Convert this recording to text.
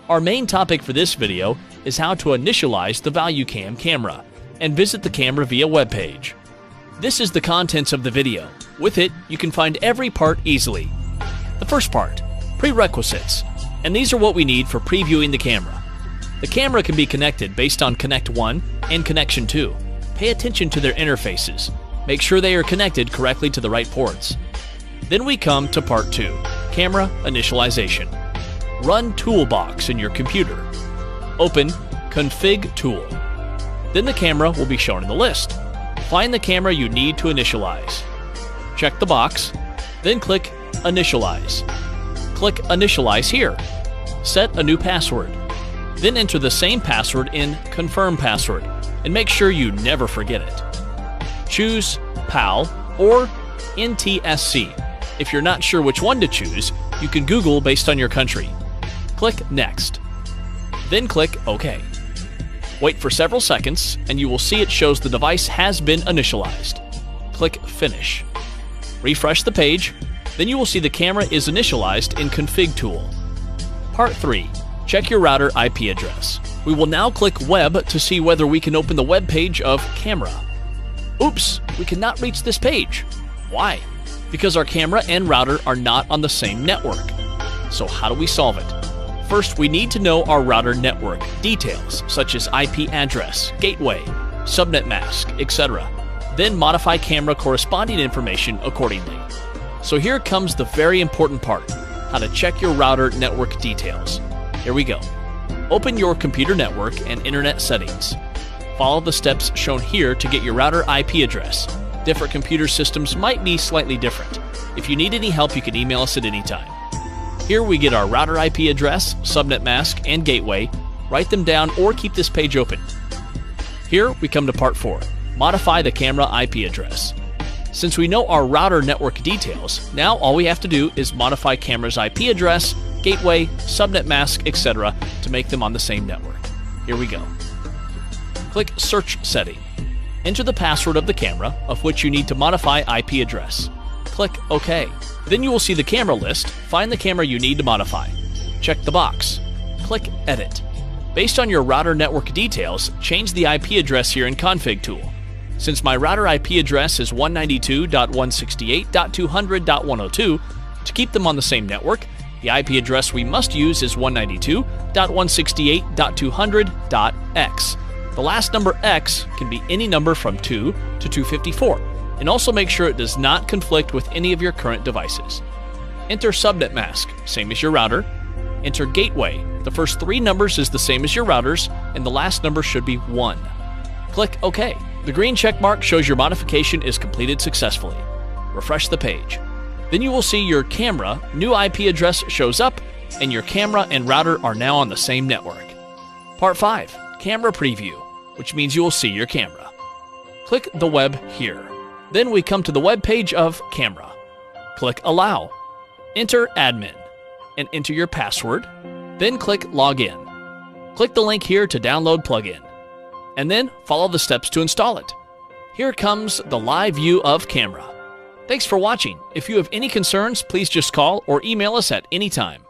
Our main topic for this video is how to initialize the Valucam camera and visit the camera via web page. This is the contents of the video. With it, you can find every part easily. The first part, prerequisites, and these are what we need for previewing the camera. The camera can be connected based on Connect 1 and Connection 2. Pay attention to their interfaces. Make sure they are connected correctly to the right ports. Then we come to Part 2, Camera Initialization. Run Toolbox in your computer. Open Config Tool. Then the camera will be shown in the list. Find the camera you need to initialize. Check the box, then click Initialize. Click Initialize here. Set a new password. Then enter the same password in Confirm Password, and make sure you never forget it. Choose PAL or NTSC. If you're not sure which one to choose, you can Google based on your country. Click Next. Then click OK. Wait for several seconds, and you will see it shows the device has been initialized. Click Finish. Refresh the page, then you will see the camera is initialized in Config Tool. Part 3. Check your router IP address. We will now click Web to see whether we can open the web page of Camera. Oops, we cannot reach this page. Why? Because our camera and router are not on the same network. So how do we solve it? First, we need to know our router network details, such as IP address, gateway, subnet mask, etc. Then modify camera corresponding information accordingly. So here comes the very important part, how to check your router network details. Here we go. Open your computer network and internet settings. Follow the steps shown here to get your router IP address. Different computer systems might be slightly different. If you need any help, you can email us at any time. Here we get our router IP address, subnet mask, and gateway. Write them down or keep this page open. Here we come to Part 4, modify the camera IP address. Since we know our router network details, now all we have to do is modify camera's IP address, gateway, subnet mask, etc. to make them on the same network. Here we go. Click Search Setting. Enter the password of the camera, of which you need to modify IP address. Click OK. Then you will see the camera list. Find the camera you need to modify. Check the box. Click Edit. Based on your router network details, change the IP address here in Config Tool. Since my router IP address is 192.168.200.102, to keep them on the same network, the IP address we must use is 192.168.200.x. The last number X can be any number from 2 to 254, and also make sure it does not conflict with any of your current devices. Enter subnet mask, same as your router. Enter gateway. The first 3 numbers is the same as your routers, and the last number should be 1. Click OK. The green check mark shows your modification is completed successfully. Refresh the page. Then you will see your camera new IP address shows up, and your camera and router are now on the same network. Part 5. Camera Preview, which means you will see your camera. Click the web here. Then we come to the web page of Camera. Click Allow. Enter Admin, and enter your password. Then click Login. Click the link here to download plugin, and then follow the steps to install it. Here comes the live view of Camera. Thanks for watching. If you have any concerns, please just call or email us at any time.